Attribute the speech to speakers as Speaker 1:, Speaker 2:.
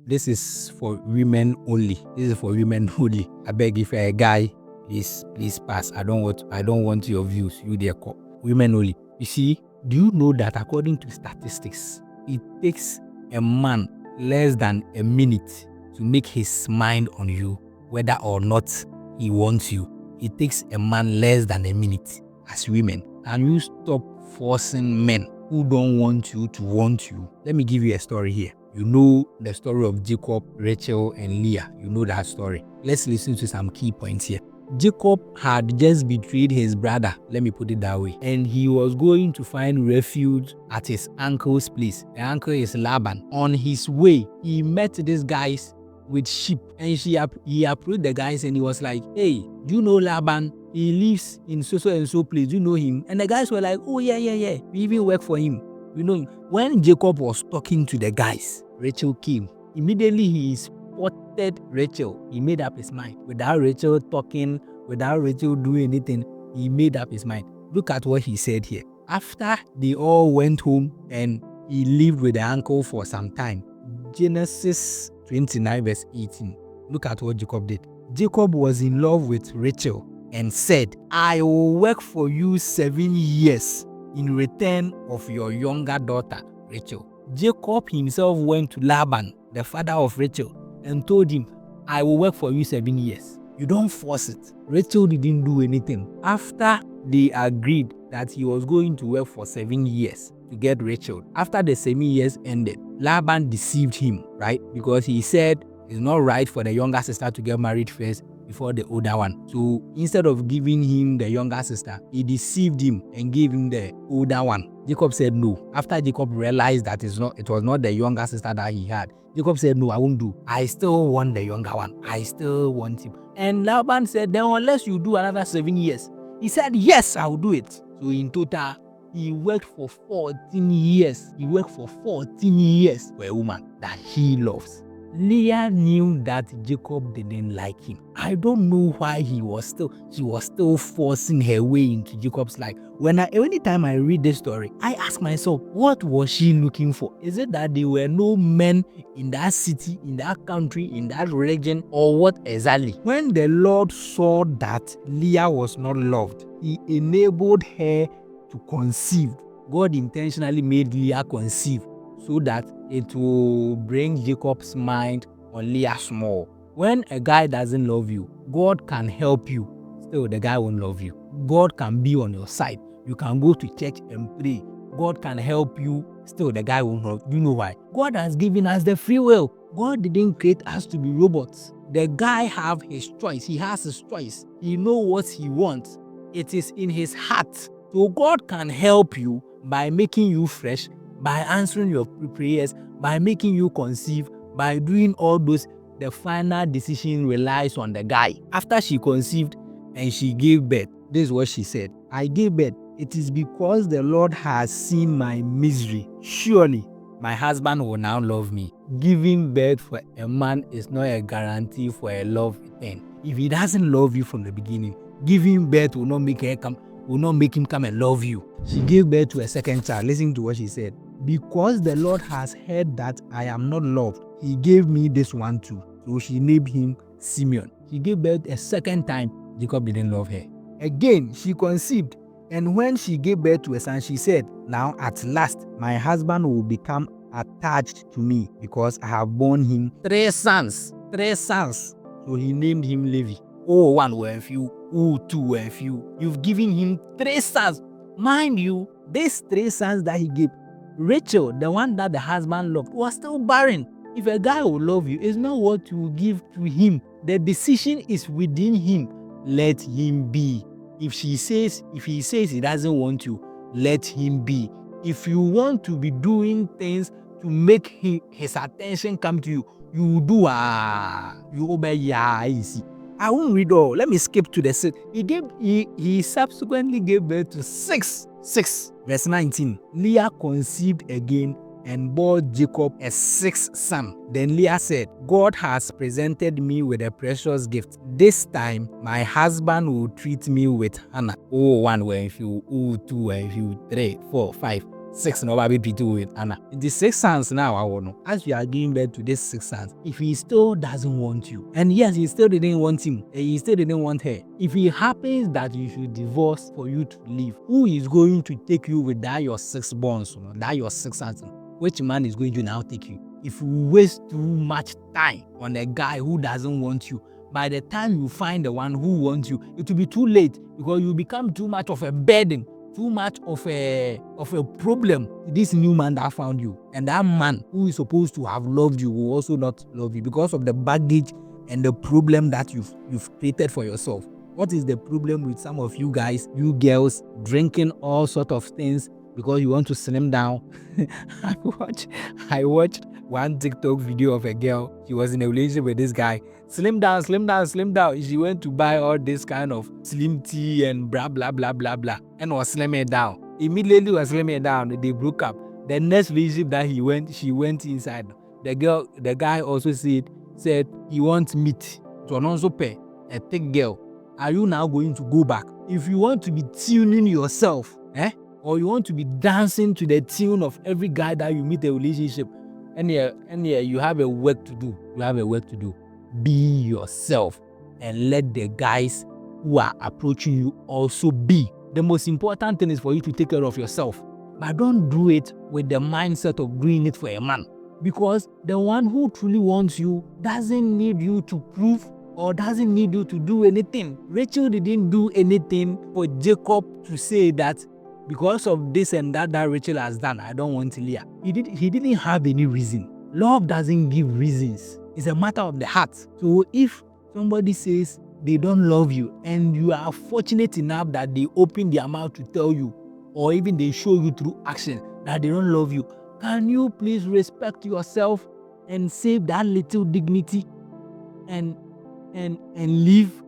Speaker 1: this is for women only. This is for women only. I beg, if you're a guy, please pass. I don't want your views. You there, women only. You see, do you know that according to statistics, it takes a man less than a minute to make his mind on you, whether or not he wants you? It takes a man less than a minute. As women, and you stop forcing men who don't want you to want you. Let me give you a story here. You know the story of Jacob, Rachel, and Leah. You know that story. Let's listen to some key points here. Jacob had just betrayed his brother, let me put it that way, and he was going to find refuge at his uncle's place. The uncle is Laban. On his way, he met these guys with sheep, and he approached the guys and he was like, "Hey, do you know Laban? He lives in so and so place. Do you know him?" And the guys were like, "Oh yeah. We even work for him. We know him." When Jacob was talking to the guys, Rachel came. Immediately he spotted Rachel. He made up his mind. Without Rachel talking, without Rachel doing anything, he made up his mind. Look at what he said here. After they all went home and he lived with the uncle for some time, Genesis 29 verse 18. Look at what Jacob did. Jacob was in love with Rachel and said, "I will work for you 7 years in return of your younger daughter, Rachel." Jacob himself went to Laban, the father of Rachel, and told him, "I will work for you 7 years. You don't force it." Rachel didn't do anything. After they agreed that he was going to work for 7 years to get Rachel, after the 7 years ended, Laban deceived him, right? Because he said it's not right for the younger sister to get married first before the older one. So instead of giving him the younger sister, he deceived him and gave him the older one. Jacob said no. After Jacob realized that it was not the younger sister that he had, Jacob said, "No, I won't do. I still want the younger one. I still want him." And Laban said, "Then unless you do another 7 years. He said, "Yes, I'll do it." So in total, he worked for 14 years. He worked for 14 years for a woman that he loves. Leah knew that Jacob didn't like him. I don't know why she was still forcing her way into Jacob's life. Anytime I read this story, I ask myself, what was she looking for? Is it that there were no men in that city, in that country, in that region, or what exactly? When the Lord saw that Leah was not loved, he enabled her to conceive. God intentionally made Leah conceive so that it will bring Jacob's mind on Leah small. When a guy doesn't love you, God can help you. Still, the guy won't love you. God can be on your side. You can go to church and pray. God can help you. Still, the guy won't love you. You know why? God has given us the free will. God didn't create us to be robots. The guy have his choice. He has his choice. He knows what he wants. It is in his heart. So God can help you by making you fresh, by answering your prayers, by making you conceive, by doing all those. The final decision relies on the guy. After she conceived and she gave birth, this is what she said: "I gave birth. It is because the Lord has seen my misery. Surely my husband will now love me." Giving birth for a man is not a guarantee for a love return. If he doesn't love you from the beginning, giving birth will not make him come and love you. She gave birth to a second child. Listen to what she said: "Because the Lord has heard that I am not loved, he gave me this one too." So she named him Simeon. She gave birth a second time. Jacob didn't love her. Again, she conceived. And when she gave birth to a son, she said, "Now at last, my husband will become attached to me because I have borne him 3 sons. 3 sons. So he named him Levi. Oh, one were few. Oh, two were few. You've given him 3 sons. Mind you, these 3 sons that he gave, Rachel, the one that the husband loved, was still barren. If a guy will love you, it's not what you give to him. The decision is within him. Let him be. If he says he doesn't want you, let him be. If you want to be doing things to make his attention come to you, you do you obey easy. I won't read all. Let me skip to the 6. He subsequently gave birth to 6. Verse 19. Leah conceived again and bore Jacob a 6th son. Then Leah said, "God has presented me with a precious gift. This time my husband will treat me with honor." Oh, 1 were few. Oh, 2 were few. 3, 4, 5, 6 na oba be treat with Anna. The 6 sons now I want know. As you are giving birth to this 6 sons, if he still doesn't want you, and yes, he still didn't want him, and he still didn't want her. If it happens that you should divorce for you to leave, who is going to take you with that your 6 bonds, that your 6 sons? Which man is going to now take you? If you waste too much time on a guy who doesn't want you, by the time you find the one who wants you, it will be too late, because you become too much of a burden, too much of a problem to this new man that found you. And that man who is supposed to have loved you will also not love you because of the baggage and the problem that you've created for yourself. What is the problem with some of you guys, you girls, drinking all sort of things because you want to slim down? I watched one TikTok video of a girl. She was in a relationship with this guy. Slim down, slim down, slim down. She went to buy all this kind of slim tea and blah blah blah blah blah, and was slimming down. Immediately was slimming down. They broke up. The next relationship that she went inside. The guy also said he wants meat. So also pay a thick girl. Are you now going to go back? If you want to be tuning yourself, or you want to be dancing to the tune of every guy that you meet in a relationship, and you have a work to do. You have a work to do. Be yourself and let the guys who are approaching you also be. The most important thing is for you to take care of yourself. But don't do it with the mindset of doing it for a man. Because the one who truly wants you doesn't need you to prove or doesn't need you to do anything. Rachel didn't do anything for Jacob to say that because of this and that Rachel has done, I don't want Leah. He didn't have any reason. Love doesn't give reasons. It's a matter of the heart. So if somebody says they don't love you and you are fortunate enough that they open their mouth to tell you, or even they show you through action that they don't love you, can you please respect yourself and save that little dignity and live